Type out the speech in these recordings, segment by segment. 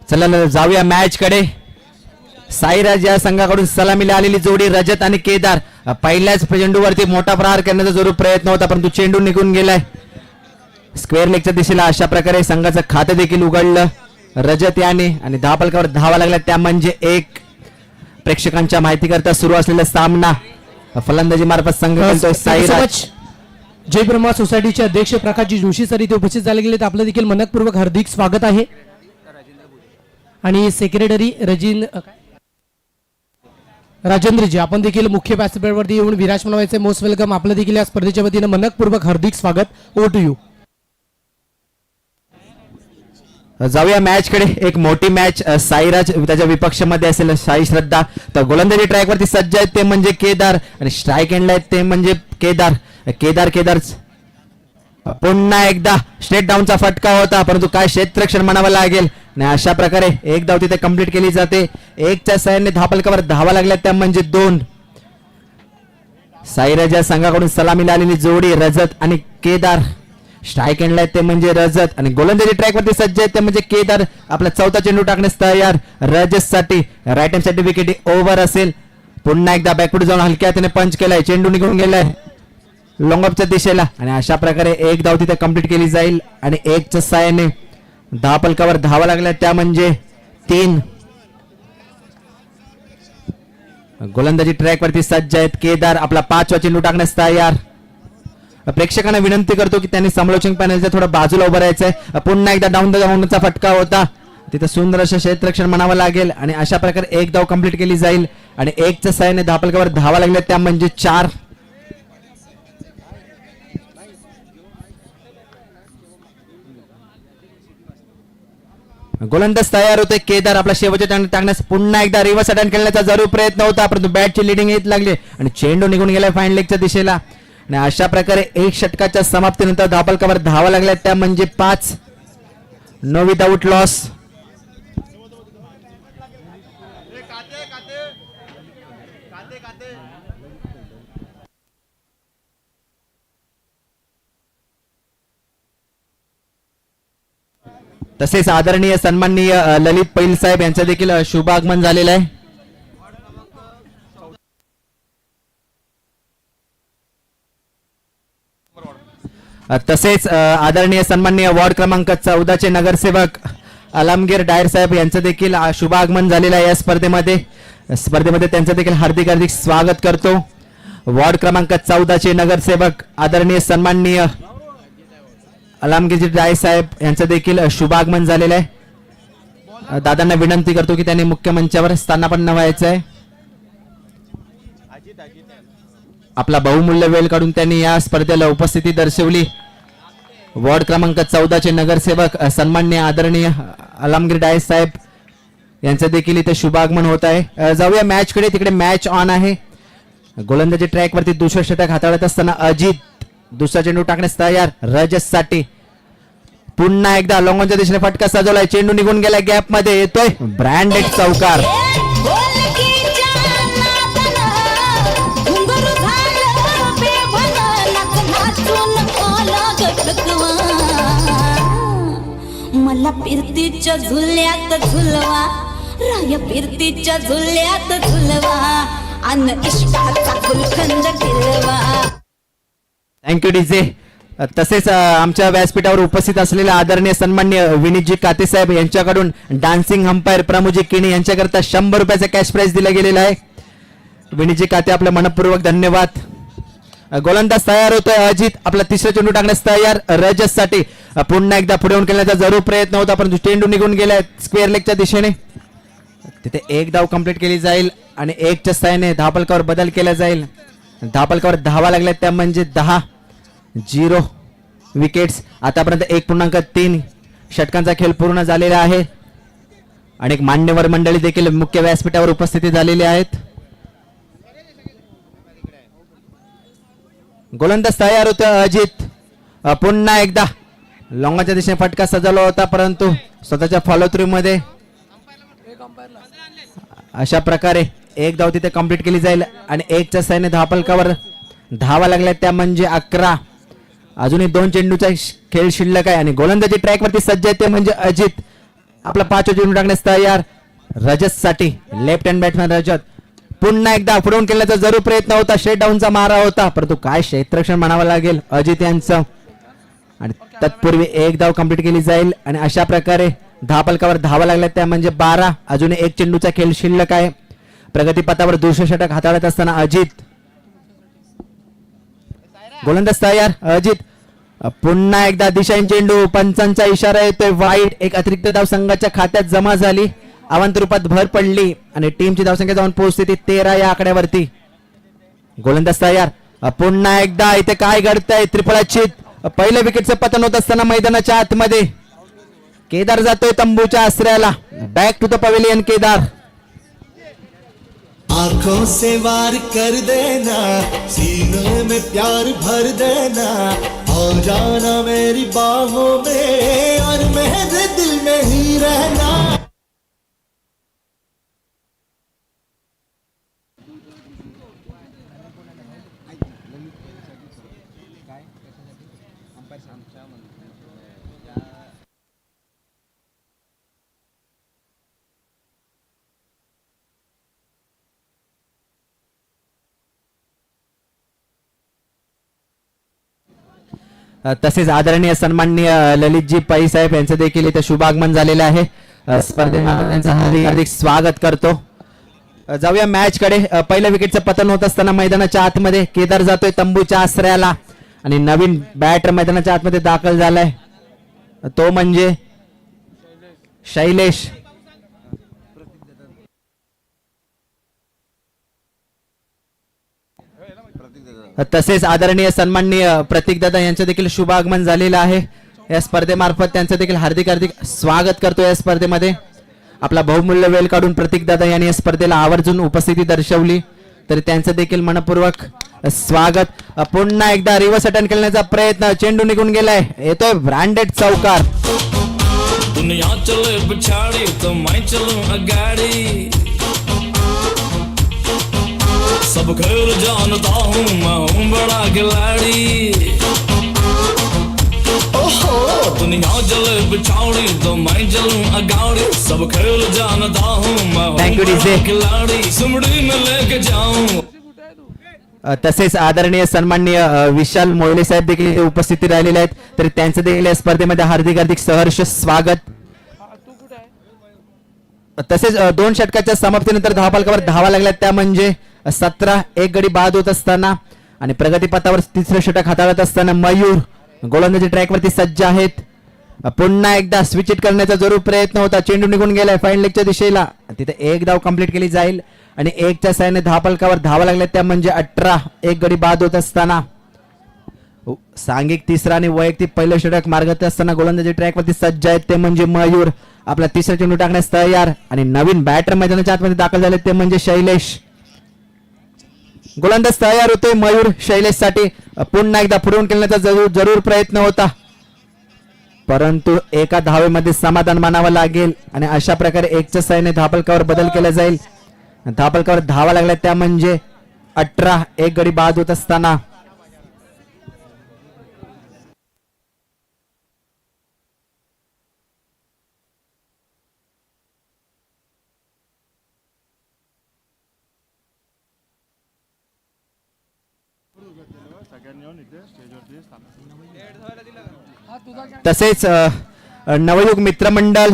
चला जाऊया मॅच कडे. साईराज या संघाकडून सलामीला आलेली जोडी रजत आणि केदार. पहिल्याच चेंडूवरती मोठा प्रहार करण्याचा जरूर प्रयत्न होता, परंतु चेंडू निघून गेलाय स्क्वेअर लेगच्या दिशेला. अशा प्रकारे संघाचं खातं देखील उघडलं रजत याने आणि धावफलकावर धावा लागल्या त्या म्हणजे एक. प्रेक्षकांच्या माहिती करता सुरू असलेला सामना फलंदाजी मार्फत संघ खेळतोय साईराज. जय ब्रह्मा सोसायटीचे अध्यक्ष प्रकाशजी जोशी सर इथे उपस्थित झाले गेले. आपलं देखील मनपूर्वक हार्दिक स्वागत आहे. आणि सेक्रेटरी राजेंद्रजी आपण देखील मुख्य व्यासपीठावरती येऊन विराज बनवायचे. Most welcome. आपलं देखील या स्पर्धेच्या वतीनं मनपूर्वक हार्दिक स्वागत. Over to you. जाऊया मॅच कडे. एक मोठी मॅच. साईराज त्याच्या विपक्षामध्ये असेल साई श्रद्धा. तर गोलंदाजी ट्रॅक वरती सज्ज आहेत ते म्हणजे केदार आणि स्ट्राईक एंडला आहेत ते म्हणजे केदार. केदार पुन्हा एकदा स्ट्रेट डाऊनचा फटका होता, परंतु काय क्षेत्ररक्षण म्हणावं लागेल. आणि अशा प्रकारे एक धाव तिथे कंप्लीट केली जाते. एकच्या साह्याने धावफलकावर धावा लागल्या त्या म्हणजे 2. साईराज या संघाकडून सलामीला आलेली जोडी रजत आणि केदार. स्ट्राईक एंडला आहेत ते म्हणजे रजत आणि गोलंदाजी ट्रॅक वरती सज्ज आहेत ते म्हणजे केदार. आपला चौथा चेंडू टाकण्यास तयार रजत साठी. राईट हँड साठी विकेट ओव्हर असेल. पुन्हा एकदा बॅकवर्ड जाऊन हलक्या हाताने पंच केलाय. चेंडू निघून गेलाय लॉंग ऑफच्या दिशेला आणि अशा प्रकारे एक धाव तिथे कंप्लीट केली जाईल आणि 1च्या साह्याने धावफलकावर धावा लागल्या त्या म्हणजे 3. गोलंदाजी ट्रॅक वरती सज्ज आहेत केदार. आपला 5वा चेंडू टाकण्यास तयार. प्रेक्षकांना विनंती करतो की त्यांनी समालोचन पॅनलच्या थोडं बाजूला उभं राहायचंय. पुन्हा एकदा डाऊन द ग्राउंडचा फटका होता. तिथे सुंदर असं क्षेत्ररक्षण म्हणावं लागेल आणि अशा प्रकारे एक धाव कंप्लीट केली जाईल आणि 1च्या साह्याने धावफलकावर धावा लागल्या त्या म्हणजे 4. गोलंदाज तयार होते केदार. आपला शेवटच्या चेंडू टाकण्यास पुन्हा एकदा रिव्हर्स अटॅक खेळण्याचा जरूर प्रयत्न होता, परंतु बॅटची लिडिंग येत लागली आणि चेंडू निघून गेलाय फाईन लेगच्या दिशेला आणि अशा प्रकारे 1 षटकाच्या समाप्तीनंतर धावफलकावर धावा लागल्या त्या म्हणजे 5. No without loss. तसेच आदरणीय सन्माननीय ललित पैल साहेब यांचं देखील शुभ आगमन झालेलं आहे. तसेच आदरणीय सन्माननीय वॉर्ड क्रमांक 14 चे नगरसेवक अलमगीर डायर साहेब यांचं देखील शुभ आगमन झालेलं आहे. या स्पर्धेमध्ये त्यांचं देखील हार्दिक स्वागत करतो. वॉर्ड क्रमांक 14 चे नगरसेवक आदरणीय सन्माननीय अलमगीर डायर साहेब यांचं देखील शुभ आगमन झालेलं आहे. दादांना विनंती करतो की त्यांनी मुख्य मंचावर स्थानापन्न व्हायचं आहे. आपला बहुमूल्य वेळ काढून त्यांनी या स्पर्धेला उपस्थिती दर्शवली. वॉर्ड क्रमांक 14 चे नगरसेवक सन्माननीय आदरणीय अलमगीर डायर साहेब यांचं देखील इथे शुभ आगमन होत आहे. जाऊया मॅच कडे. तिकडे मॅच ऑन आहे. गोलंदाजी ट्रॅक वरती दुसरं षटक हाताळत असताना अजित दुसरा चेंडू टाकण्यास तयार रजत साठी. पुन्हा एकदा लॉंगॉनच्या दिशेने फटका सजवलाय. चेंडू निघून गेलाय गॅप मध्ये. येतोय ब्रँडेड चौकार. मला फिरतीच्या झुल्यात झुलवा राय फिरतीच्या झुल्यात झुलवा अन इश्काचा गुलखंद फिरवा. Thank you DJ. तसेच आमच्या व्यासपीठावर उपस्थित असलेल्या आदरणीय सन्माननीय विनीतजी काते साहेब यांच्याकडून डान्सिंग अंपायर प्रमोदजी किणी यांच्याकरता 100 रुपयाचा कॅश प्राइज दिला गेलेला आहे. विनीतजी काते आपलं मनपूर्वक धन्यवाद. गोलंदाज तयार होतोय अजित. आपला तिसरा चेंडू टाकण्यास तयार रजत साठी. पुन्हा एकदा पुढे येऊन खेळण्याचा जरूर प्रयत्न होता, परंतु चेंडू निघून गेलाय स्क्वेअर लेगच्या दिशेने. तिथे एक धाव कंप्लीट केली जाईल आणि 1च्या साह्याने धावफलकावर बदल केला जाईल. धावफलकावर धावा लागल्या त्या म्हणजे 10. 0 विकेट्स. आतापर्यंत 1.3 षटकांचा खेळ पूर्ण झालेला आहे. अनेक मान्यवर मंडळी देखील मुख्य व्यासपीठावर उपस्थिती झालेली आहेत. गोलंदाज तयार होतो अजित. पुन्हा एकदा लॉंगच्या दिशेने फटका सजवला होता, परंतु स्वतःच्या फॉलो थ्रू मध्ये अशा प्रकारे एक धाव तिथे कंप्लीट केली जाईल आणि 1च्या साह्याने धावफलकावर धावा लागल्या त्या म्हणजे 11. अजूनही 2 चेंडूचा खेळ शिल्लक आहे आणि गोलंदाजी ट्रॅक वरती सज्ज आहे ते म्हणजे अजित. आपला 5 चेंडू टाकण्यास तयार रजत साठी लेफ्ट हँड बॅट्समॅन रजत पुन्हा एकदा पुढून केल्याचा जरूर प्रयत्न होता शेट डाऊनचा मारा होता परंतु काय क्षेत्ररक्षण म्हणावं लागेल अजित यांचं आणि तत्पूर्वी एक धाव कंप्लीट केली जाईल आणि अशा प्रकारे धावफलकावर धावा लागल्या त्या म्हणजे 12 अजून एक चेंडूचा खेळ शिल्लक आहे प्रगतीपथावर दुसरं षटक हाताळत असताना अजित गोलंदाज तयार अजित पुन्हा एकदा दिशाहीन चेंडू पंचांचा इशारा येतोय वाईट एक अतिरिक्त धाव संघाच्या खात्यात जमा झाली अवांत रूपात भर पडली आणि टीमची धावसंख्या जाऊन पोहोचते ती 13 या आकड्यावरती गोलंदाज तयार पुन्हा एकदा इथे काय घडतंय त्रिफळाचित पहिल्या विकेटचं पतन होत असताना मैदानाच्या आतमध्ये केदार जातोय तंबूच्या आश्रयाला back to the pavilion Kedar आंखों से वार कर देना सीने में प्यार भर देना आ जाना मेरी बाहों में और मेरे दिल में ही रहना तसेच आदरणीय सन्माननीय ललितजी पै साहेब यांचं देखील इथे शुभागमन झालेलं आहे स्पर्धेमध्ये त्यांचं हार्दिक हार्दिक स्वागत करतो जाऊया मॅच कडे पहिल्या विकेटचं पतन होत असताना मैदानाच्या आतमध्ये केदार जातोय तंबूच्या आश्रयाला आणि नवीन बॅटर मैदानाच्या आतमध्ये दाखल झालाय तो म्हणजे शैलेश तसेच आदरणीय सन्माननीय प्रतीक दादा यांचं देखील शुभ आगमन झालेलं आहे या स्पर्धेमार्फत त्यांचं देखील हार्दिक हार्दिक स्वागत करतो या स्पर्धेमध्ये आपला बहुमूल्य वेळ काढून प्रतीक दादा यांनी या स्पर्धेला आवर्जून उपस्थिती दर्शवली तरी त्यांचं देखील मनपूर्वक स्वागत पुन्हा एकदा रिव्हर्स अटॅक करण्याचा प्रयत्न चेंडू निघून गेलाय येतोय ब्रँडेड चौकार दुनिया चले पिछाड़ी तो मैं चलूं अगाड़ी सब खेल जानता हूँ मैं हूँ बड़ा खिलाड़ी ओहो दुनिया चले पिछाड़ी तो मैं चलूं अगाड़ी सब खेल जानता हूँ मैं Thank you, हूँ DJ. बड़ा खिलाड़ी सुमड़ी में लेके जाऊं तसेच आदरणीय सन्माननीय विशाल मोहिले साहेब देखील इथे उपस्थिती राहिलेले आहेत तरी त्यांचं देखील या स्पर्धेमध्ये हार्दिक हार्दिक सहर्ष स्वागत तसेच 2 षटकाच्या समाप्तीनंतर धावफलकावर धावा लागल्या त्या म्हणजे 17 एक गडी बाद होत असताना आणि प्रगतीपथावर तिसरं षटक हाताळत असताना मयूर गोलंदाजी ट्रॅकवरती सज्ज आहेत पुन्हा एकदा स्विच इट करण्याचा जरूर प्रयत्न होता चेंडू निघून गेलाय फाईन लेगच्या दिशेला तिथे एक धाव कंप्लीट केली जाईल आणि 1च्या साहाय्याने धावफलकावर धावा लागल्या त्या म्हणजे 18 एक गडी बाद होत असताना सांघिक तिसरा आणि वैयक्तिक पहिलं षटक मार्गात असताना गोलंदाजी ट्रॅकवरती सज्ज आहेत ते म्हणजे मयूर आपला तिसरा चेंडू टाकण्यास तयार आणि नवीन बॅटर मैदानाच्या आतमध्ये दाखल झाले ते म्हणजे शैलेश गोलंदाज तयार होतोय मयूर शैलेश साठी पुन्हा एकदा पुढून केल्याचा जरूर प्रयत्न होता परंतु एका धावेमध्ये समाधान मानावं लागेल आणि अशा प्रकारे 1च्या साहाय्याने धावफलकावर बदल केला जाईल धावफलकावर धावा लागल्या त्या म्हणजे 18 एक गडी बाद होत असताना तसेच नवयुग मित्रमंडळ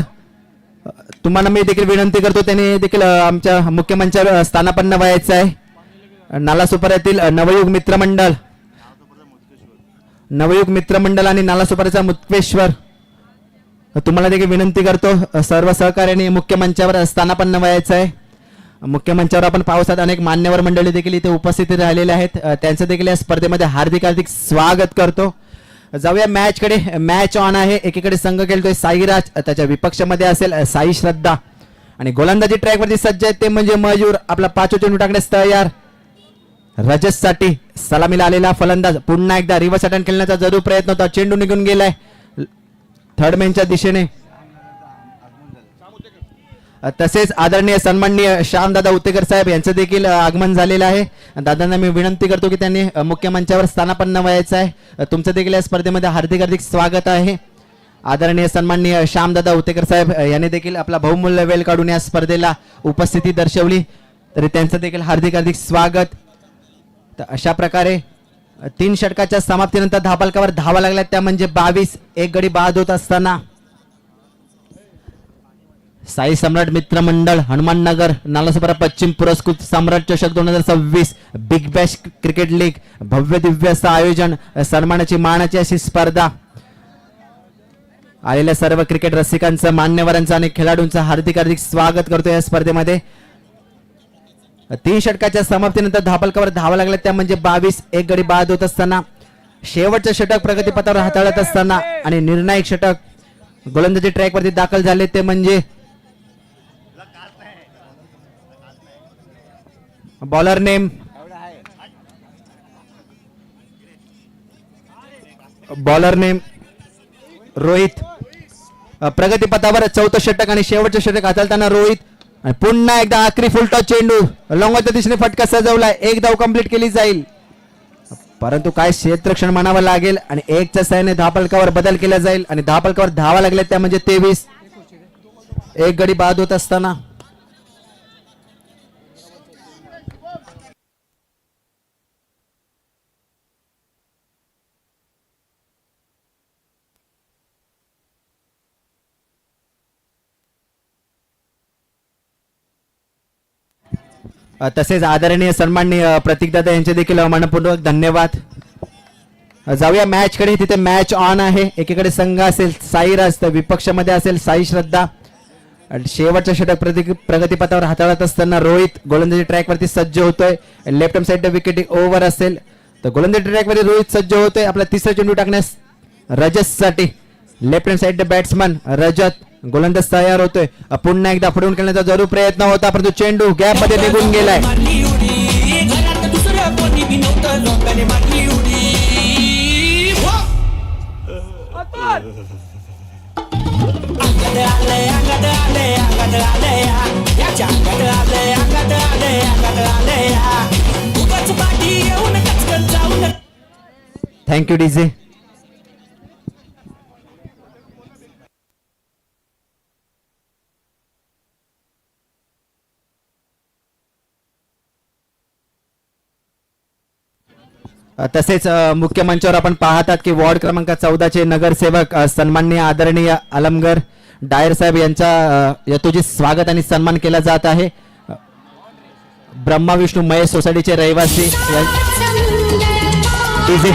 तुम्हाला मी देखील विनंती करतो त्यांनी देखील आमच्या मुख्य मंचावर स्थानापन्न व्हायचं आहे नालासोपाऱ्यातील नवयुग मित्रमंडळ आणि नालासोपाऱ्याचा मुक्तेश्वर तुम्हाला देखील विनंती करतो सर्व सहकार्याने मुख्य मंचावर स्थानापन्न व्हायचं आहे मुख्य मंचावर आपण पावसात अनेक मान्यवर मंडळी देखील इथे उपस्थित राहिलेले आहेत त्यांचं देखील या स्पर्धेमध्ये हार्दिक हार्दिक स्वागत करतो जाऊया मॅच कडे मॅच ऑन आहे एकीकडे संघ खेळतोय साईराज त्याच्या विपक्षामध्ये असेल साई श्रद्धा आणि गोलंदाजी ट्रॅकवरती सज्ज आहेत ते म्हणजे मयूर आपला 5 चेंडू टाकण्यास तयार रजत साठी सलामीला आलेला फलंदाज पुन्हा एकदा रिव्हर्स अटॅक खेळण्याचा जरूर प्रयत्न होता चेंडू निघून गेलाय थर्ड मॅनच्या दिशेने तसेच आदरणीय सन्माननीय श्यामदादा उत्तेकर साहेब यांचं देखील आगमन झालेलं आहे दादांना मी विनंती करतो की त्यांनी मुख्य मंचावर स्थानापन्न व्हायचं आहे तुमचं देखील या स्पर्धेमध्ये हार्दिक हार्दिक स्वागत आहे आदरणीय सन्माननीय श्यामदादा उतेकर साहेब यांनी देखील आपला बहुमूल्य वेळ काढून या स्पर्धेला उपस्थिती दर्शवली, तरी त्यांचं देखील हार्दिक हार्दिक स्वागत. तर अशा प्रकारे 3 षटकाच्या समाप्तीनंतर धावफलकावर धावा लागल्या त्या म्हणजे 22. एक गडी बाद होत असताना साई सम्राट मित्र मंडळ हनुमाननगर नालासोपारा पश्चिम पुरस्कृत सम्राट चषक 2026 बिग बॅश क्रिकेट लीग भव्य दिव्य असं आयोजन, सन्मानाची मानाची अशी स्पर्धा. आलेल्या सर्व क्रिकेट रसिकांचं, मान्यवरांचं आणि खेळाडूंचं हार्दिक हार्दिक स्वागत करतो या स्पर्धेमध्ये. 3 षटकाच्या समाप्तीनंतर धावफलकावर धावा लागल्या त्या म्हणजे 22. एक गडी बाद होत असताना शेवटचं षटक प्रगतीपथावर हाताळत असताना आणि निर्णायक षटक गोलंदाजी ट्रॅकवरती दाखल झाले ते म्हणजे बॉलर नेम रोहित. प्रगतीपथावर 4थं षटक आणि शेवटचं षटक हाताळताना रोहित. आणि पुन्हा एकदा आखरी फुलटॉस चेंडू लॉंगच्या दिशेने फटका सजवलाय. एक धाव कंप्लीट केली जाईल, परंतु काय क्षेत्ररक्षण म्हणावं लागेल आणि 1च्या साहाय्याने धावफलकावर बदल केला जाईल आणि धावफलकावर धावा लागल्या त्या म्हणजे 23. एक गडी बाद होत असताना तसेच आदरणीय सन्माननीय प्रतीकदादा यांचे देखील मनपूर्वक धन्यवाद. जाऊया मॅच कडे. तिथे मॅच ऑन आहे. एकीकडे संघ असेल साईराज तर विपक्षामध्ये असेल साई श्रद्धा. शेवटचं षटक प्रगतीपथावर हाताळत असताना रोहित गोलंदाजी ट्रॅकवरती सज्ज होतोय. Left hand side wicket over असेल तर गोलंदाजी ट्रॅकवरती रोहित सज्ज होतोय आपला तिसरा चेंडू टाकण्यास रजतसाठी. लेफ्ट हँड साइड बॅट्समन रजत गोलंदाज तयार होतोय. पुन्हा एकदा फडवून खेळण्याचा जरूर प्रयत्न होता, परंतु चेंडू गॅप मध्ये निघून गेलाय. Thank you DJ. तसेच मुख्य मंचावर आपण पाहतात की वॉर्ड क्रमांक 14 चे नगरसेवक सन्माननीय आदरणीय आलमगर डायर साहेब यांचा यथोचित स्वागत आणि सन्मान केला जात आहे. ब्रह्मा विष्णू महेश सोसायटीचे रहिवासी डीजे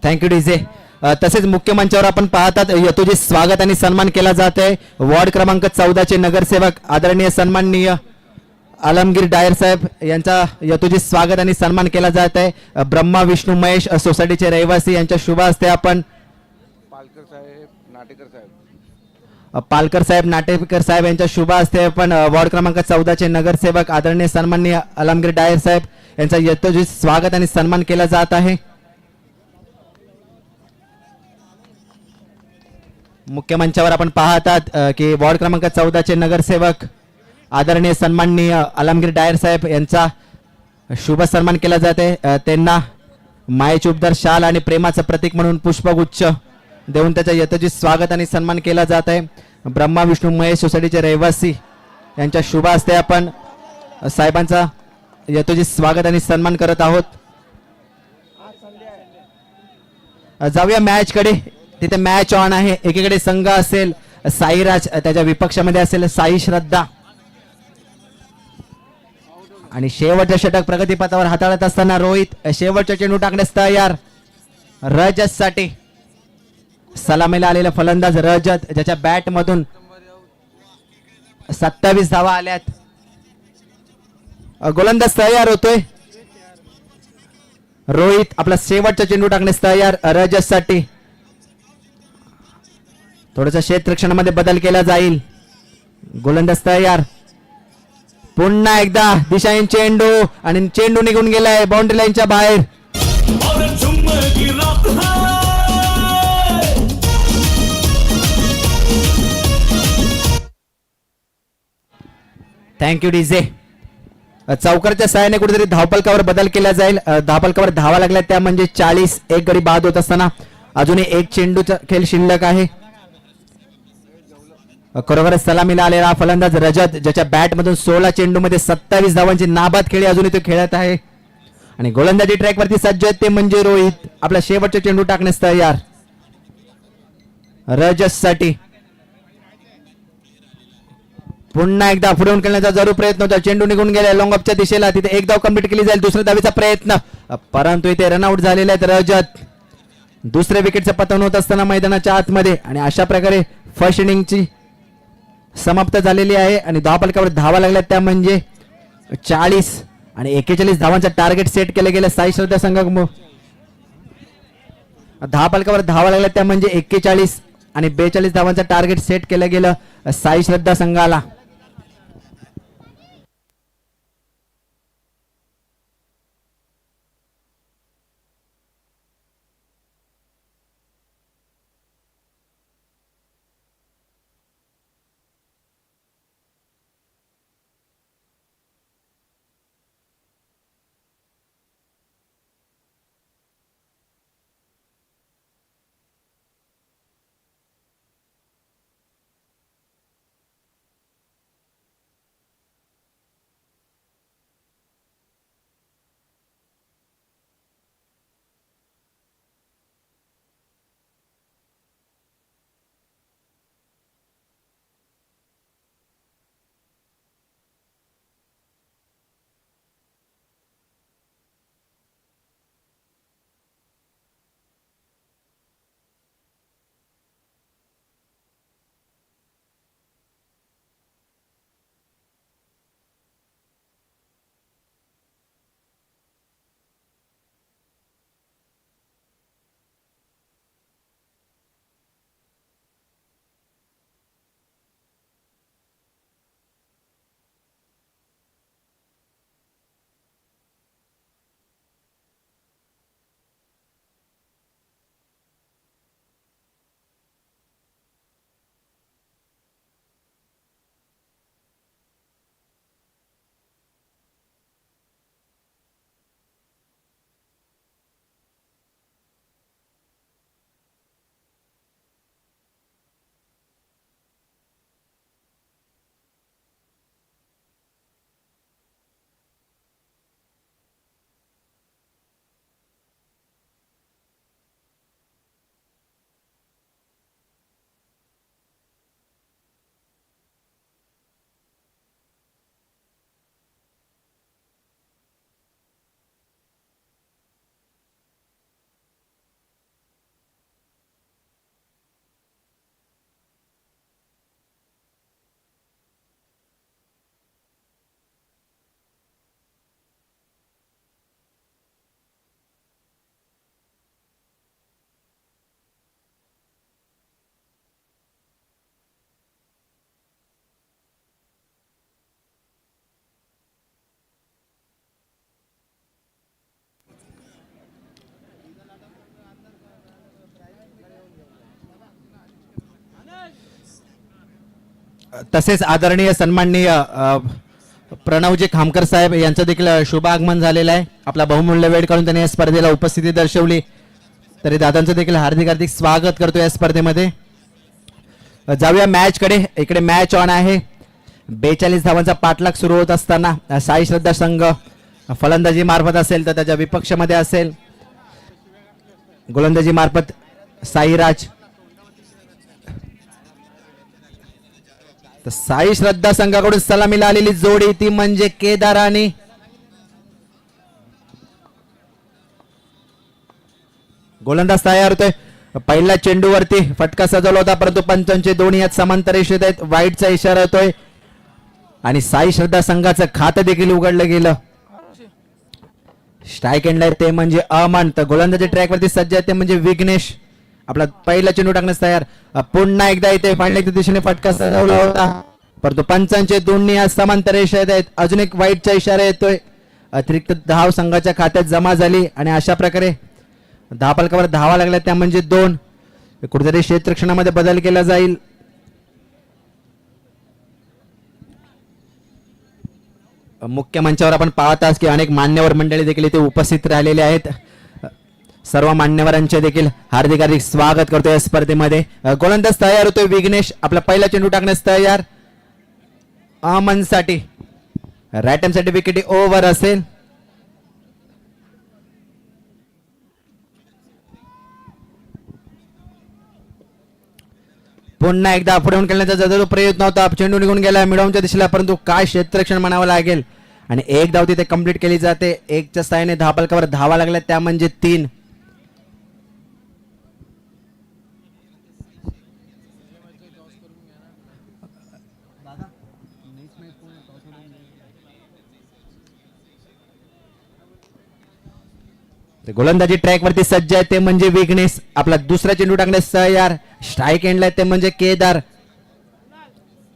थँक्यू डीजे. तसेच मुख्य मंचावर आपण पाहतात यथोचित स्वागत आणि सन्मान केला जात आहे. वॉर्ड क्रमांक 14 चे नगरसेवक आदरणीय सन्माननीय आलमगीर डायर साहेब यांचा यथोचित स्वागत आणि सन्मान केला जात आहे. ब्रह्मा विष्णू महेश सोसायटीचे रहिवासी यांच्या शुभ हस्ते आपण पालकर साहेब नाटेकर साहेब यांच्या शुभ हस्ते आपण वॉर्ड क्रमांक 14 चे नगरसेवक आदरणीय सन्माननीय आलमगीर डायर साहेब यांचा यथोचित स्वागत आणि सन्मान केला जात आहे. मुख्य मंचावर आपण पाहतात की वॉर्ड क्रमांक 14 चे नगरसेवक आदरणीय सन्माननीय आलमगीर डायर साहेब यांचा शुभ सन्मान केला जाते. त्यांना मायेचे उपदार शाल आणि प्रेमाचं प्रतीक म्हणून पुष्पगुच्छ देऊन त्याचा यथोचित स्वागत आणि सन्मान केला जात आहे. ब्रह्मा विष्णू महेश सोसायटीचे रहिवासी यांच्या शुभ हस्ते आपण साहेबांचा यथोचित स्वागत आणि सन्मान करत आहोत. जाऊया मॅच कडे. तिथे मॅच ऑन आहे. एकीकडे संघ असेल साईराज, त्याच्या विपक्षामध्ये असेल साई श्रद्धा. आणि शेवटचं षटक प्रगतीपथावर हाताळत असताना रोहित शेवटचा चेंडू टाकण्यास तयार रजत साठी. सलामीला आलेला फलंदाज रजत ज्याच्या बॅट मधून 27 धावा आल्यात. गोलंदाज तयार होतोय. रोहित आपला शेवटचा चेंडू टाकण्यास तयार रजत साठी. थोडस क्षेत्ररक्षणामध्ये बदल केला जाईल. गोलंदाज तयार. पुन्हा एकदा दिशाहीन चेंडू आणि चेंडू निघून गेलाय बाउंड्री लाईनच्या बाहेर. और जुम्मे की रात है. Thank you DJ. चौकारच्या सहाय्याने कुठेतरी धावपलकावर बदल केला जाईल. धावपलकावर धावा लागल्या त्या म्हणजे 40. एक गडी बाद होत असताना अजूनही एक चेंडूचा खेळ शिल्लक आहे. खरोखरच सलामीला आलेला फलंदाज रजत, ज्याच्या बॅट मधून 16 चेंडू मध्ये 27 धावांची नाबाद खेळी अजूनही तो खेळत आहे. आणि गोलंदाजी ट्रॅक वरती सज्ज आहेत ते म्हणजे रोहित. आपला शेवटचा चेंडू टाकण्यास तयार रजत साठी. पुन्हा एकदा पुढून खेळण्याचा जरूर प्रयत्न होता. चेंडू निघून गेला लॉंग ऑफच्या दिशेला. तिथे एक धाव कंप्लीट केली जाईल. दुसऱ्या धावेचा प्रयत्न, परंतु इथे रनआउट झालेले आहेत रजत. दुसऱ्या विकेटचं पतन होत असताना मैदानाच्या आतमध्ये. आणि अशा प्रकारे फर्स्ट इनिंगची समाप्त झालेली आहे. आणि धावपलकावर धावा लागल्या त्या म्हणजे 40 आणि 41 धावांचा टार्गेट सेट केलं गेलं साई श्रद्धा संघ. धावपलकावर धावा लागल्या त्या म्हणजे 41 आणि 42 धावांचा टार्गेट सेट केलं गेलं साई श्रद्धा संघाला. तसेच आदरणीय सन्माननीय प्रणवजी खामकर साहेब यांचं देखील शुभ आगमन झालेलं आहे. आपला बहुमूल्य वेळ काढून त्यांनी या स्पर्धेला उपस्थिती दर्शवली, तरी दादांचं देखील हार्दिक हार्दिक स्वागत करतो या स्पर्धेमध्ये. जाऊया मॅच कडे. इकडे मॅच ऑन आहे. 42 धावांचा पाठलाग सुरू होत असताना साई श्रद्धा संघ फलंदाजी मार्फत असेल तर त्याच्या विपक्षामध्ये असेल, गोलंदाजी मार्फत साईराज. तर साई श्रद्धा संघाकडून सलामीला आलेली जोडी ती म्हणजे केदार आणि गोलंदाज तयार होतोय. पहिल्या चेंडूवरती फटका सजवला होता, परंतु पंचांचे दोन्ही यात समांतर रेषेत आहेत. वाईटचा इशारा होतोय आणि साई श्रद्धा संघाचं खातं देखील उघडलं गेलं. स्ट्राईक एंडला ते म्हणजे अमन, तर गोलंदाजी ट्रॅक वरती सज्ज आहे ते म्हणजे विघ्नेश. आपला पहिला चेंडू टाकण्यास तयार. पुन्हा एकदा इथे फांडल्याच्या दिशेने फटका सजवला होता, परंतु पंचांचे दोन्ही आज समांतर रेषेत आहेत. अजून एक वाईटचा इशारा येतोय. अतिरिक्त धाव संघाच्या खात्यात जमा झाली आणि अशा प्रकारे धावफलकावर धावा लागल्या, त्या म्हणजे 2. कुठेतरी क्षेत्ररक्षणामध्ये बदल केला जाईल. मुख्य मंचावर आपण पाहत आहात की अनेक मान्यवर मंडळी देखील इथे उपस्थित राहिलेले आहेत. सर्व मान्यवरांचे देखील हार्दिक हार्दिक स्वागत करतोय या स्पर्धेमध्ये. गोलंदाज तयार होतोय विघ्नेश. आपला पहिला चेंडू टाकण्यास तयार. अमन साठी राईट हँड साठी विकेट ओव्हर असेल. पुन्हा एकदा पुढे येऊन खेळण्याचा जो प्रयत्न होता, चेंडू निघून गेला मिडॉनच्या दिशेला, परंतु काय क्षेत्ररक्षण म्हणावं लागेल आणि एक धाव तिथे कंप्लीट केली जाते. 1च्या साहाय्याने धावफलकावर धावा लागल्या, त्या म्हणजे 3. गोलंदाजी ट्रॅक वरती सज्ज आहे, ते म्हणजे विघ्नेश. आपला दुसरा चेंडू टाकण्यास तयार. स्ट्राईक एंडला ते म्हणजे केदार.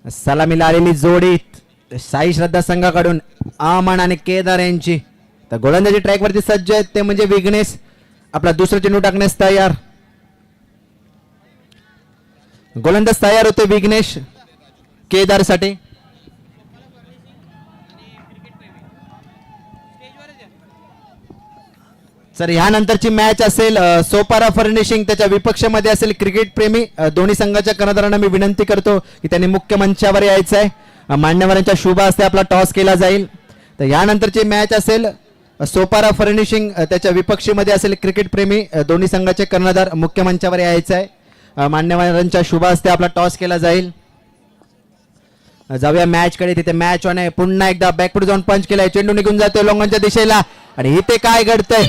सलामीला आलेली जोडी साई श्रद्धा संघाकडून अमन आणि केदार यांची. तर गोलंदाजी ट्रॅक वरती सज्ज आहेत, ते म्हणजे विघ्नेश. आपला दुसरा चेंडू टाकण्यास तयार. गोलंदाज तयार होते विघ्नेश केदार साठी. सर ह्यानंतरची मॅच असेल सोपारा फर्निशिंग त्याच्या विपक्षामध्ये असेल क्रिकेट प्रेमी. दोन्ही संघाच्या कर्णधारांना मी विनंती करतो की त्यांनी मुख्य मंचावर यायचं आहे. मान्यवरांच्या शुभ हस्ते आपला टॉस केला जाईल. तर यानंतरची मॅच असेल सोपारा फर्निशिंग त्याच्या विपक्षीमध्ये असेल क्रिकेट प्रेमी. दोन्ही संघाचे कर्णधार मुख्य मंचावर यायचं आहे. मान्यवरांच्या शुभ हस्ते आपला टॉस केला जाईल. जाऊया मॅच कडे. तिथे मॅच ऑन आहे. पुन्हा एकदा बॅकफुट जाऊन पंच केलाय. चेंडू निघून जातोय लोंगांच्या दिशेला आणि इथे काय घडतंय.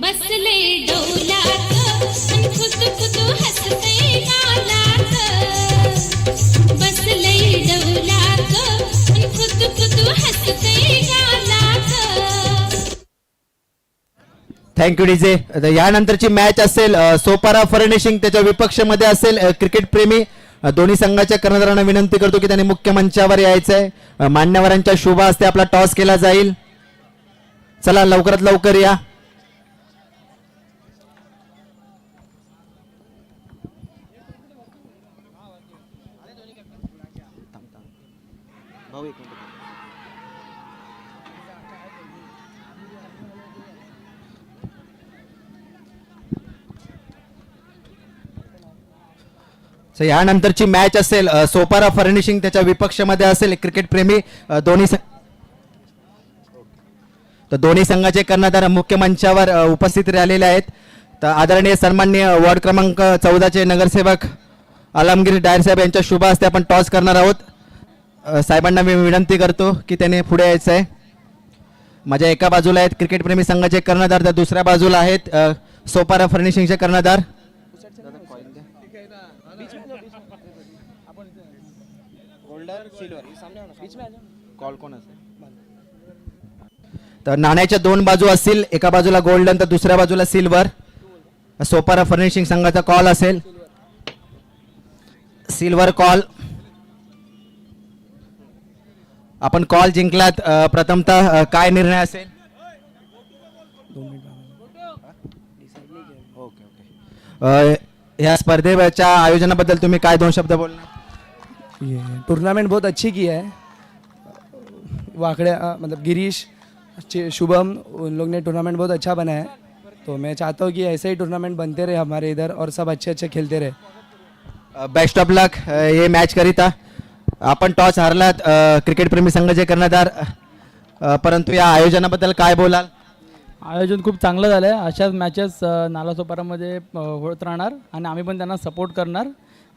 बसले डोलात अन खुद खुद हसते गालात. बसले डोलात अन खुद खुद हसते गालात. Thank you DJ. यानंतरची मॅच असेल सोपारा फर्निशिंग त्याच्या विपक्षामध्ये असेल क्रिकेट प्रेमी. दोन्ही संघाच्या कर्णधारांना विनंती करतो की त्यांनी मुख्य मंचावर यायचं आहे. मान्यवरांच्या शुभ हस्ते आपला टॉस केला जाईल. चला लवकरात लवकर या. यानंतरची मॅच असेल सोपारा फर्निशिंग त्याच्या विपक्षामध्ये असेल क्रिकेट प्रेमी. दोन्ही संघाचे कर्णधार मुख्य मंचावर उपस्थित राहिलेले आहेत. तर आदरणीय सन्माननीय वॉर्ड क्रमांक 14चे नगरसेवक आलमगीर डायर साहेब यांच्या शुभ हस्ते आपण टॉस करणार आहोत. साहेबांना मी विनंती करतो की त्याने पुढे यायचं आहे. माझ्या एका बाजूला आहेत क्रिकेट प्रेमी संघाचे कर्णधार, तर दुसऱ्या बाजूला आहेत सोपारा फर्निशिंगचे कर्णधार. तर नाण्याच्या 2 बाजू असतील. एका बाजूला गोल्डन तर दुसऱ्या बाजूला सिल्वर. सोपारा फर्निशिंग संघाचा कॉल असेल सिल्वर कॉल. आपण कॉल जिंकलात. प्रथमतः काय निर्णय असेल. या स्पर्धेच्या आयोजनाबद्दल तुम्ही काय 2 शब्द बोलणार. ये टूर्नामेंट बहुत अच्छी की है. वाकड़े मतलब गिरीश शुभम उन लोग ने टूर्नामेंट बहुत अच्छा बनाया है. तो मैं चाहता हूँ कि ऐसे ही टूर्नामेंट बनते रहे हमारे इधर और सब अच्छे अच्छे खेलते रहे. बेस्ट ऑफ लक ये मॅच करिता. आपण टॉस हारलात क्रिकेट प्रेमी संघाचे कर्णधार, परंतु या आयोजनाबद्दल काय बोलाल. आयोजन खूप चांगलं झालं आहे. अशाच मॅचेस नालासोपारामध्ये होत राहणार आणि आम्ही पण त्यांना सपोर्ट करणार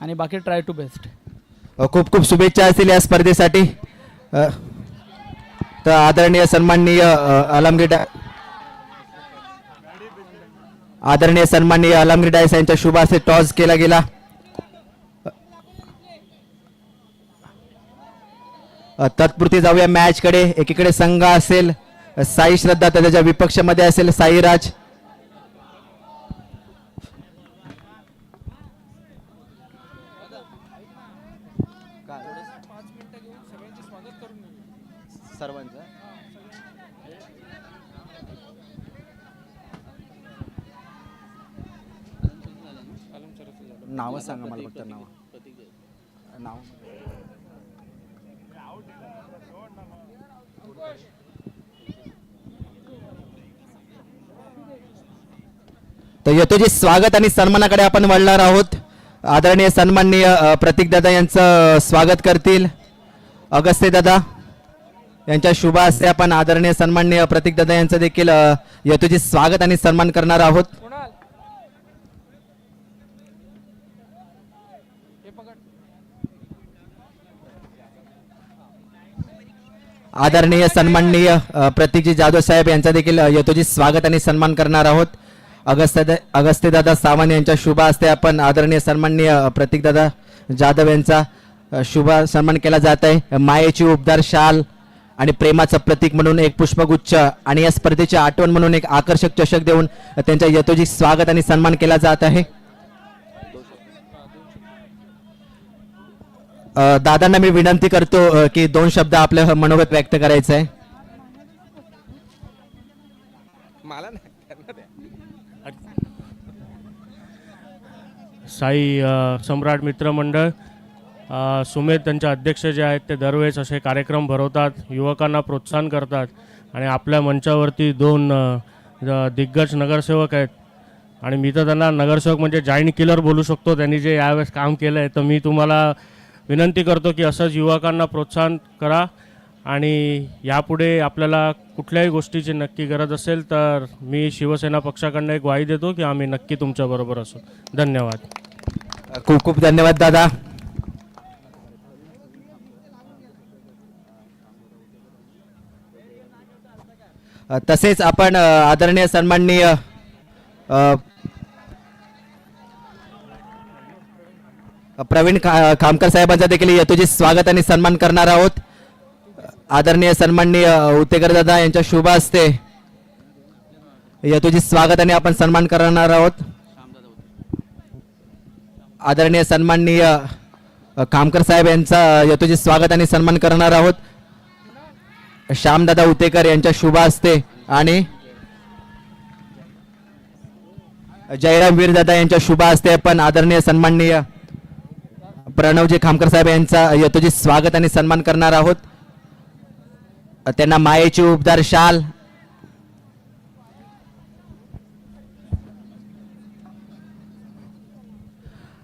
आणि बाकी ट्राय टू बेस्ट. खूप खूप शुभेच्छा असतील या स्पर्धेसाठी. तर आदरणीय सन्माननीय आलमगीर डायस यांच्या शुभ हस्ते टॉस केला गेला. तत्पुरती जाऊया मॅच कडे. एकीकडे संघ असेल साई श्रद्धा तर त्याच्या विपक्षामध्ये असेल साईराज. नाव सांगा मला फक्त नाव. तर यतोजी स्वागत आणि सन्मानाकडे आपण वळणार आहोत. आदरणीय सन्माननीय प्रतीकदादा यांचं स्वागत करतील. अगस्त्य दादा यांच्या शुभ हस्ते आपण आदरणीय सन्माननीय प्रतीकदादा यांचं देखील यतोजी स्वागत आणि सन्मान करणार आहोत. आदरणीय सन्माननीय प्रतीकजी जाधव साहेब यांचा देखील यतोजी स्वागत आणि सन्मान करणार आहोत. अगस्त्यदादा सावंत यांच्या शुभ हस्ते आपण आदरणीय सन्माननीय प्रतीकदादा जाधव यांचा शुभ सन्मान केला जात आहे. मायेची उबदार शाल आणि प्रेमाचं प्रतीक म्हणून एक पुष्पगुच्छ आणि या स्पर्धेची आठवण म्हणून एक आकर्षक चषक देऊन त्यांच्या यतोजी स्वागत आणि सन्मान केला जात आहे. दादांना मी विनंती करतो की 2 शब्द आपलं मनोगत व्यक्त करायचं आहे. साई सम्राट मित्रमंडळ सुमेध त्यांचे अध्यक्ष जे आहेत ते दरवेळेस असे कार्यक्रम भरवतात, युवकांना प्रोत्साहन करतात आणि आपल्या मंचावरती 2 दिग्गज नगरसेवक आहेत आणि मी तर त्यांना नगरसेवक म्हणजे जाईंट किलर बोलू शकतो. त्यांनी जे यावेळेस काम केलं आहे तर मी तुम्हाला विनंती करतो की असंच युवकांना प्रोत्साहन करा आणि यापुढे आपल्याला कुठल्याही गोष्टीची नक्की गरज असेल तर मी शिवसेना पक्षाकडनं एक ग्वाही देतो की आम्ही नक्की तुमच्याबरोबर असू. धन्यवाद. खूप खूप धन्यवाद दादा. तसेच आपण आदरणीय सन्माननीय प्रवीण खामकर साहेबांचा देखील यतोजी स्वागत आणि सन्मान करणार आहोत. आदरणीय सन्माननीय उतेकर दादा यांच्या शुभ हस्ते यतोजी स्वागत आणि आपण सन्मान करणार आहोत. आदरणीय सन्माननीय खामकर साहेब यांचा यतोजी स्वागत आणि सन्मान करणार आहोत. श्यामदादा उतेकर यांच्या शुभ हस्ते आणि जयराम वीरदादा यांच्या शुभ हस्ते आपण आदरणीय सन्माननीय प्रणवजी खामकर साहेब यांचा यतोजी स्वागत आणि सन्मान करणार आहोत. त्यांना मायेची उबदार शाल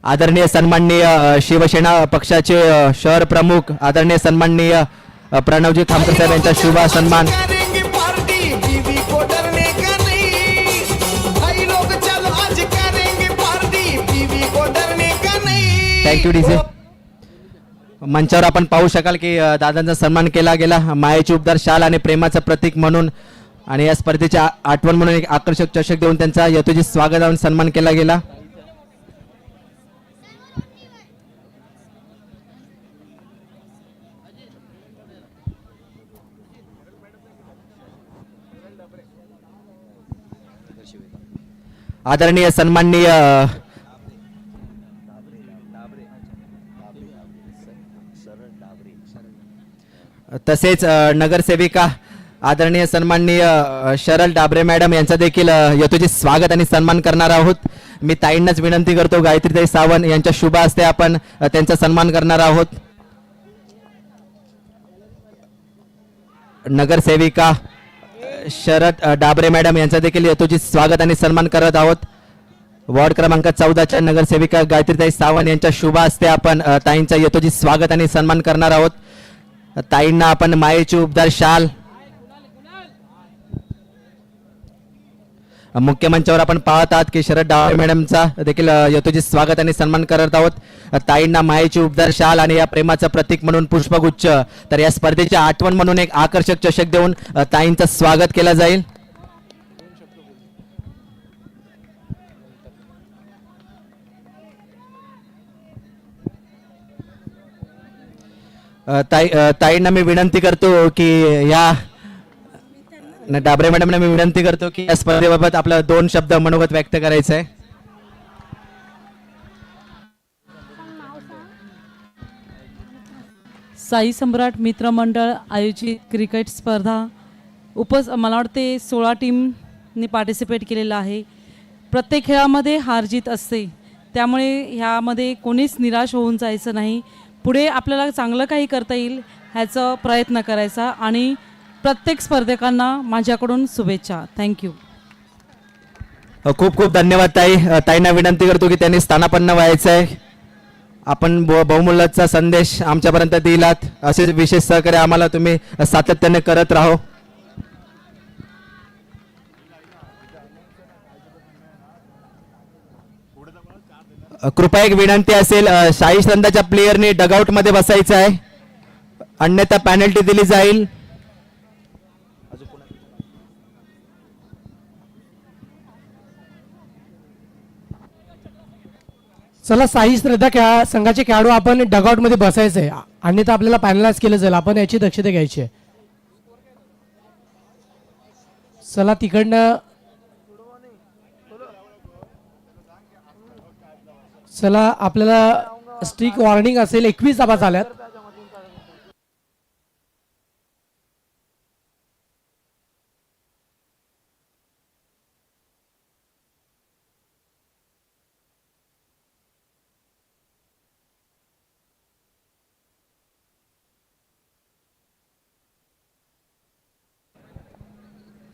आदरणीय सन्माननीय शिवसेना पक्षाचे शहर प्रमुख आदरणीय सन्माननीय प्रणवजी खामकर साहेब यांचा शुभ सन्मान. Thank you DJ. मंचावर आपण पाहू शकाल की दादांचा सन्मान केला गेला मायेची उबदार शाल आणि प्रेमाचं प्रतीक म्हणून आणि या स्पर्धेची आठवण म्हणून एक आकर्षक चषक देऊन त्यांचा यतोजी स्वागत आणि सन्मान केला गेला. आदरणीय सन्माननीय तसेच नगरसेविका आदरणीय सन्माननीय शरल डाबरे मॅडम यांचा देखील यतोजी स्वागत आणि सन्मान करणार आहोत. मी ताईंनाच विनंती करतो गायत्रीताई सावंत यांच्या शुभ हस्ते आपण त्यांचा सन्मान करणार आहोत. नगरसेविका शरद डाबरे मॅडम यांचा देखील यतोजी स्वागत आणि सन्मान करत आहोत. वॉर्ड क्रमांक 14च्या नगरसेविका गायत्रीताई सावंत यांच्या शुभ हस्ते आपण ताईंचा यतोजी स्वागत आणि सन्मान करणार आहोत. ताईंना आपण मायेची उबदार शाल मुख्य मंचावर आपण पाहत आहात की शरद डाबरे मॅडमचा देखील यतोजी स्वागत आणि सन्मान करत आहोत. ताईंना मायेची उबदार शाल आणि या प्रेमाचं प्रतीक म्हणून पुष्पगुच्छ तर या स्पर्धेची आठवण म्हणून एक आकर्षक चषक देऊन ताईंचं स्वागत केलं जाईल. ताईंना मी विनंती करतो की डाबरे मॅडमने मी विनंती करतो की या स्पर्धेबाबत आपलं 2 शब्द मनोगत व्यक्त करायचं आहे. साई सम्राट मित्रमंडळ आयोजित क्रिकेट स्पर्धा मला वाटते 16 टीमनी पार्टिसिपेट केलेलं आहे. प्रत्येक खेळामध्ये हार जीत असते, त्यामुळे ह्यामध्ये कोणीच निराश होऊन जायचं नाही. पुढे आपल्याला चांगलं काही करता येईल ह्याचा प्रयत्न करायचा आणि प्रत्येक स्पर्धकांना माझ्याकडून शुभेच्छा. थँक्यू. खूप खूप धन्यवाद ताई. ताईंना विनंती करतो की त्यांनी स्थानापन्न व्हायचं आहे. आपण बहुमूल्याचा संदेश आमच्यापर्यंत दिलात. असे विशेष सहकार्य आम्हाला तुम्ही सातत्याने करत राहो. कृपया एक विनंती असेल, शाही संघाच्या प्लेयरनी डगआउट मध्ये बसायचं आहे, अन्यथा पॅनल्टी दिली जाईल. चला साई श्रद्धा संघाचे खेळाडू आपण डगआउट मध्ये बसायचंय, अन्यथा आपल्याला पॅनलाइज केलं जाईल. आपण याची दक्षता घ्यायची आहे. चला तिकडनं चला आपल्याला स्ट्रिक वॉर्निंग असेल. 21 धावा झाल्यात.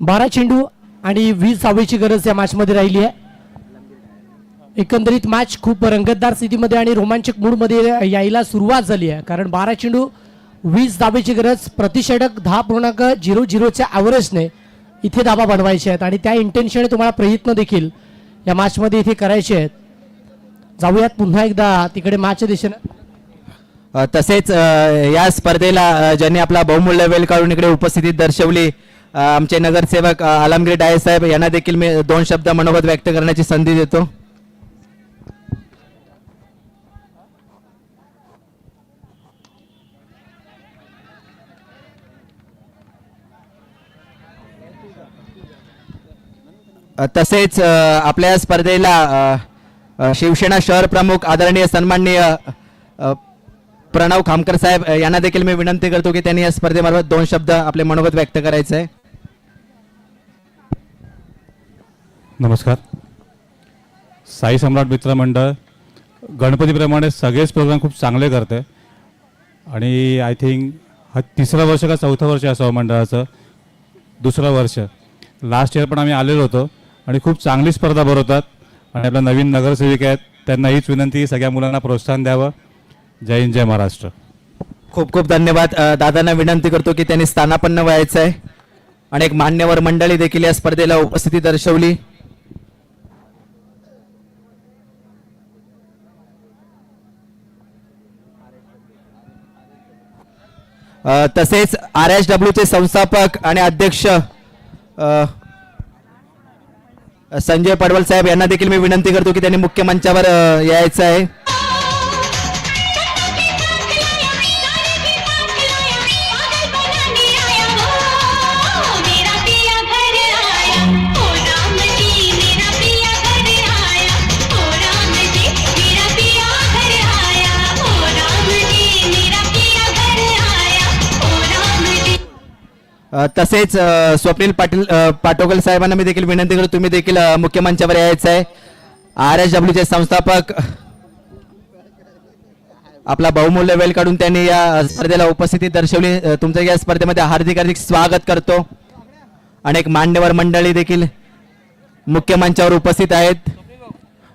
बारा चेंडू आणि 20 धावेची गरज या मॅच मध्ये राहिली आहे. एकंदरीत मॅच खूप रंगतदार स्थितीमध्ये आणि रोमांचक मूडमध्ये यायला सुरुवात झाली आहे, कारण 12 चेंडू 20 धावेची गरज, प्रतिषेधक 10.00च्या ॲव्हरेजने इथे धावा बनवायचे आहेत आणि त्या इंटेन्शनने तुम्हाला प्रयत्न देखील या मॅचमध्ये इथे करायचे आहेत. जाऊयात पुन्हा एकदा तिकडे मॅचच्या दिशेनं. तसेच या स्पर्धेला ज्यांनी आपला बहुमूल्य वेळ काढून इकडे उपस्थिती दर्शवली, आमचे नगरसेवक आलमगिरी डाये साहेब यांना देखील मी 2 शब्द मनोगत व्यक्त करण्याची संधी देतो. तसेच आपल्या स्पर्धेला शिवसेना शहर प्रमुख आदरणीय सन्माननीय प्रणव खामकर साहेब यांना देखील मी विनंती करतो की त्यांनी या स्पर्धेमार्फत 2 शब्द आपले मनोगत व्यक्त करायचे आहे. नमस्कार. साई सम्राट मित्र मंडळ गणपतीप्रमाणे सगळेच प्रोग्राम खूप चांगले करते आणि आय थिंक हा 3रं वर्ष का 4थं वर्ष असावं मंडळाचं, 2रं वर्ष. लास्ट इयर पण आम्ही आलेलो होतो आणि खूप चांगली स्पर्धा भरवतात आणि आपल्या नवीन नगरसेविका आहेत त्यांना हीच विनंती, सगळ्या मुलांना प्रोत्साहन द्यावं. जय हिंद, जय महाराष्ट्र. खूप खूप धन्यवाद. दादांना विनंती करतो की त्यांनी स्थानापन्न व्हायचं आहे. अनेक मान्यवर मंडळी देखील या स्पर्धेला उपस्थिती दर्शवली. तसेच RSW चे संस्थापक आणि अध्यक्ष संजय पडवल साहेब यांना देखील मी विनंती करतो की त्यांनी मुख्य मंचावर यायचं आहे. तसेच स्वप्नील पाटोकल साहेबांना मी देखील विनंती करतो तुम्ही देखील मुख्य मंचावर यायचं आहे. RSW चे संस्थापक आपला बहुमूल्य वेळ काढून त्यांनी या स्पर्धेला उपस्थिती दर्शवली. तुमचं या स्पर्धेमध्ये हार्दिक हार्दिक स्वागत करतो. अनेक मान्यवर मंडळी देखील मुख्य मंचावर उपस्थित आहेत.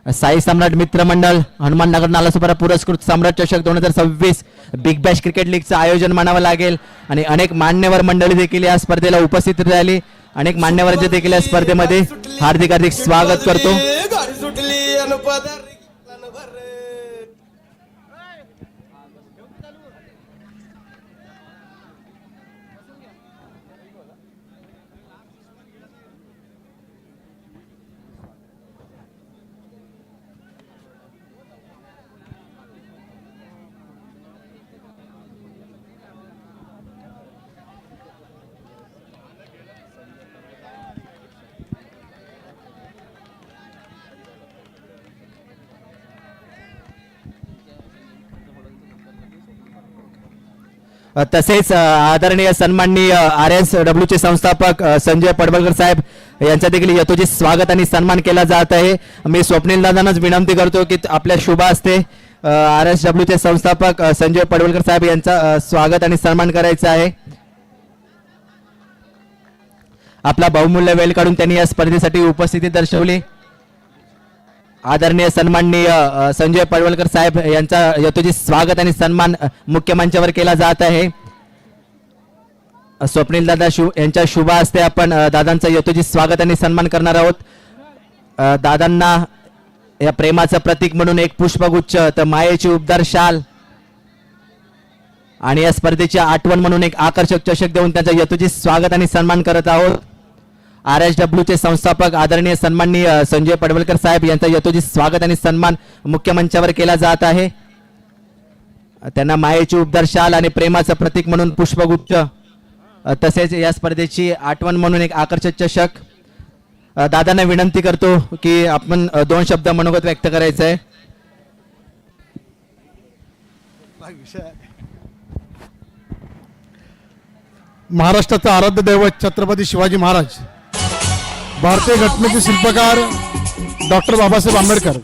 साई सम्राट मित्र मंडळ हनुमाननगर नालासोपारा पुरस्कृत सम्राट चषक 2026 बिग बॅश क्रिकेट लीगचं आयोजन मानावं लागेल आणि अनेक मान्यवर मंडळी देखील या स्पर्धेला उपस्थित राहिली. अनेक मान्यवरांचे देखील या स्पर्धेमध्ये हार्दिक हार्दिक स्वागत करतो. तसेच आदरणीय सन्माननीय RSW चे संस्थापक संजय पडवळकर साहेब यांचा देखील यथोचित स्वागत आणि सन्मान केला जात आहे. मी स्वप्नील दादांनाच विनंती करतो की आपल्या शुभ हस्ते RSW चे संस्थापक संजय पडवळकर साहेब यांचा स्वागत आणि सन्मान करायचा आहे. आपला बहुमूल्य वेळ काढून त्यांनी या स्पर्धेसाठी उपस्थिती दर्शवली. आदरणीय सन्माननीय संजय पडवळकर साहेब यांचा यथोचित स्वागत आणि सन्मान मुख्य मंचावर केला जात आहे. स्वप्नील दादा यांच्या शुभ हस्ते आपण दादांचं यथोचित स्वागत आणि सन्मान करणार आहोत. दादांना या प्रेमाचं प्रतीक म्हणून एक पुष्पगुच्छ, तर मायेची उबदार शाल आणि या स्पर्धेची आठवण म्हणून एक आकर्षक चषक देऊन त्यांचं यथोचित स्वागत आणि सन्मान करत आहोत. RSW चे संस्थापक आदरणीय सन्माननीय संजय पडवळकर साहेब यांचा यथोचित स्वागत आणि सन्मान मुख्य मंचावर केला जात आहे. त्यांना मायेची उबदार शाल आणि प्रेमाचं प्रतीक म्हणून पुष्पगुच्छ, तसेच या स्पर्धेची आठवण म्हणून एक आकर्षक चषक. दादांना विनंती करतो की आपण 2 शब्द मनोगत व्यक्त करायचं आहे. महाराष्ट्राचं आराध्य दैवत छत्रपती शिवाजी महाराज, भारतीय घटनेचे शिल्पकार डॉक्टर बाबासाहेब आंबेडकर,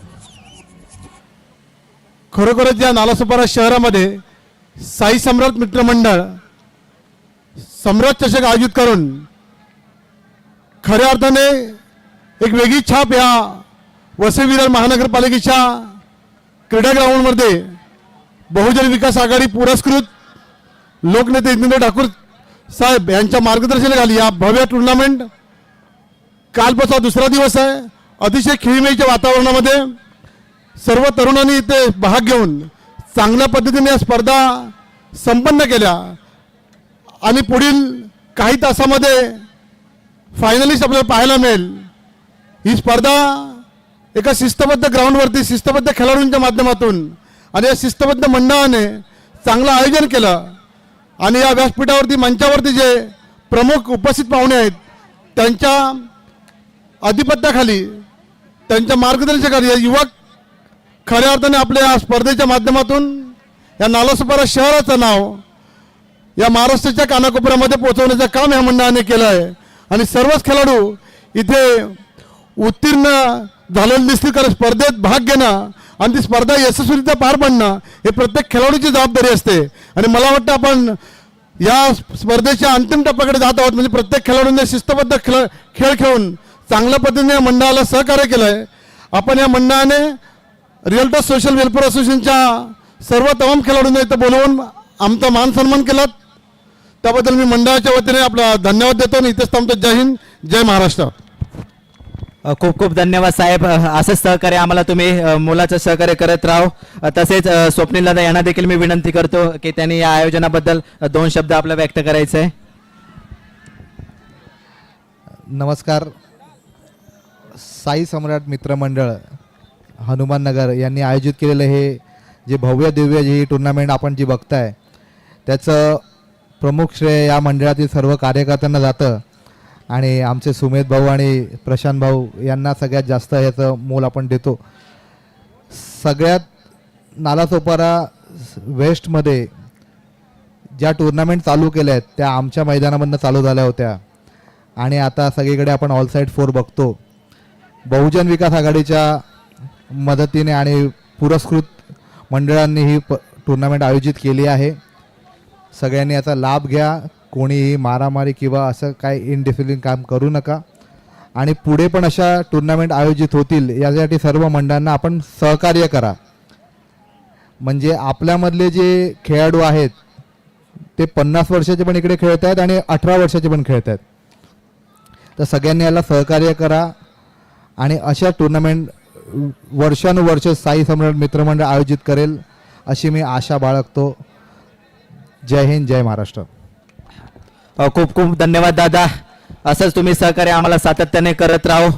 खरोखरच या नालासोपारा शहरामध्ये साई सम्राट मित्रमंडळ सम्राट चषक आयोजित करून खऱ्या अर्थाने एक वेगळी छाप या वसई विरार महानगरपालिकेच्या क्रीडा ग्राउंडमध्ये बहुजन विकास आघाडी पुरस्कृत लोकनेते इंद्र ठाकूर साहेब यांच्या मार्गदर्शनाखाली या भव्य टुर्नामेंट कालपासून दुसरा दिवस आहे. अतिशय खेळीमेळीच्या वातावरणामध्ये सर्व तरुणांनी इथे भाग घेऊन चांगल्या पद्धतीने या स्पर्धा संपन्न केल्या आणि पुढील काही तासामध्ये फायनलिस्ट आपल्याला पाहायला मिळेल. ही स्पर्धा एका शिस्तबद्ध ग्राउंडवरती शिस्तबद्ध खेळाडूंच्या माध्यमातून आणि या शिस्तबद्ध मंडळाने चांगलं आयोजन केलं आणि या व्यासपीठावरती मंचावरती जे प्रमुख उपस्थित पाहुणे आहेत त्यांच्या अधिपत्याखाली, त्यांच्या मार्गदर्शनाखाली या युवक खऱ्या अर्थाने आपल्या या स्पर्धेच्या माध्यमातून या नालासोपारा शहराचं नाव या महाराष्ट्राच्या कानाकोपऱ्यामध्ये पोहोचवण्याचं काम या मंडळाने केलं आहे आणि सर्वच खेळाडू इथे उत्तीर्ण झालेले दिसतील. कारण स्पर्धेत भाग घेणं आणि ती स्पर्धा यशस्वीरित्या पार पाडणं हे प्रत्येक खेळाडूची जबाबदारी असते आणि मला वाटतं आपण या स्पर्धेच्या अंतिम टप्प्याकडे जात आहोत. म्हणजे प्रत्येक खेळाडूने शिस्तबद्ध खेळ खेळून चांगल्या पद्धतीने या मंडळाला सहकार्य केलं आहे. आपण या मंडळाने रिअल्टर्स सोशल वेलफेअर असोसिएशनच्या सर्व तमाम खेळाडूंना इथं बोलवून आमचा मान सन्मान केला, त्याबद्दल मी मंडळाच्या वतीने आपला धन्यवाद देतो आणि इथेच थांबतो. जय हिंद, जय महाराष्ट्र. खूप खूप धन्यवाद साहेब. असंच सहकार्य आम्हाला तुम्ही मोलाचं सहकार्य करत राहो. तसेच स्वप्नील दादा यांना देखील मी विनंती करतो की त्यांनी या आयोजनाबद्दल 2 शब्द आपला व्यक्त करायचे आहे. नमस्कार. साई सम्राट मित्रमंडळ हनुमाननगर यांनी आयोजित केलेलं हे जे भव्य दिव्य जी टुर्नामेंट आपण जी बघताय त्याचं प्रमुख श्रेय या मंडळातील सर्व कार्यकर्त्यांना जातं आणि आमचे सुमेध भाऊ आणि प्रशांत भाऊ यांना सगळ्यात जास्त ह्याचं मोल आपण देतो. सगळ्यात नालासोपारा वेस्टमध्ये ज्या टुर्नामेंट चालू केल्या आहेत त्या आमच्या मैदानामधनं चालू झाल्या होत्या आणि आता सगळीकडे आपण ऑल साईड 4 बघतो. बहुजन विकास आघाडीच्या मदतीने आणि पुरस्कृत मंडळांनी ही टुर्नामेंट आयोजित केली आहे. सगळ्यांनी याचा लाभ घ्या. कोणीही मारामारी किंवा असं काय इनडिसिप्लिन काम करू नका आणि पुढे पण अशा टुर्नामेंट आयोजित होतील यासाठी सर्व मंडळांना आपण सहकार्य करा. म्हणजे आपल्यामधले जे खेळाडू आहेत ते 50 वर्षाचे पण इकडे खेळत आहेत आणि 18 वर्षाचे पण खेळत आहेत. तर सगळ्यांनी याला सहकार्य करा आणि अशा टुर्नामेंट वर्षानुवर्ष साई सम्राट मित्रमंडळ आयोजित करेल अशी मी आशा बाळगतो. जय हिंद, जय महाराष्ट्र. खूप खूप धन्यवाद दादा. असंच तुम्ही सहकार्य आम्हाला सातत्याने करत राहो.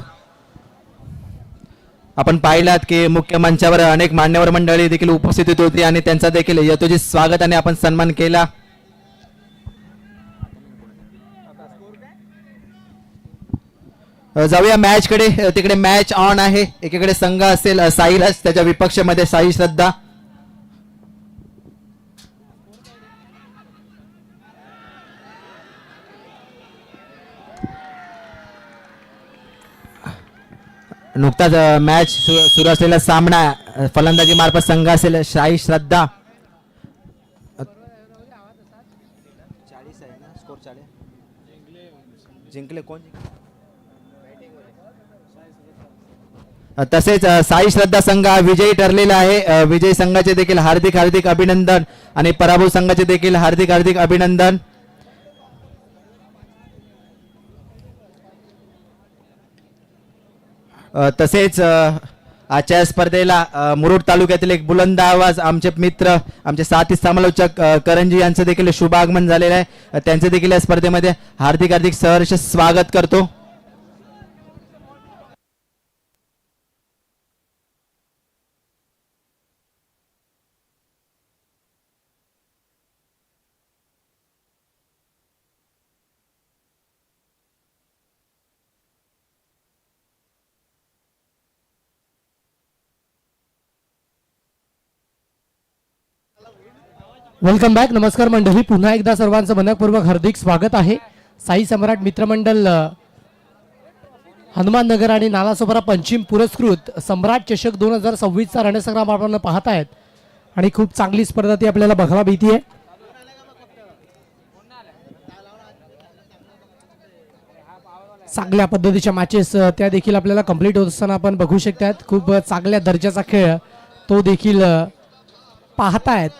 आपण पाहिलात की मुख्य मंचावर अनेक मान्यवर मंडळी देखील उपस्थित होती आणि त्यांचा देखील यथोचित स्वागत आणि आपण सन्मान केला. जाऊया मॅच कडे. तिकडे मॅच ऑन आहे. एकीकडे संघ असेल साईराज, त्याच्या विपक्षमध्ये साई श्रद्धा. नुकताच मॅच सुरू असलेला सामना फलंदाजी मार्फत संघ असेल साई श्रद्धा. जिंकले कोण? तसेच साई श्रद्धा संघ हा विजयी ठरलेला आहे. विजयी संघाचे देखील हार्दिक हार्दिक अभिनंदन आणि पराभूत संघाचे देखील हार्दिक हार्दिक अभिनंदन. तसेच आजच्या स्पर्धेला मुरुड तालुक्यातील एक बुलंद आवाज आमचे मित्र आमचे साथी समालोचक करंजी यांचं देखील शुभ आगमन झालेलं आहे. त्यांचे देखील या स्पर्धेमध्ये हार्दिक हार्दिक सहर्ष स्वागत करतो. Welcome back. नमस्कार मंडळी, पुन्हा एकदा सर्वांचं मनपूर्वक हार्दिक स्वागत आहे. साई सम्राट मित्रमंडळ हनुमाननगर आणि नालासोपारा पंचिम पुरस्कृत सम्राट चषक 2026चा रणसंग्राम आपण पाहत आहेत आणि खूप चांगली स्पर्धा ती आपल्याला बघायला मिळते. चांगल्या पद्धतीच्या मॅचेस त्या देखील आपल्याला कंप्लीट होत असताना आपण बघू शकतात. खूप चांगल्या दर्जाचा खेळ तो देखील पाहतायत.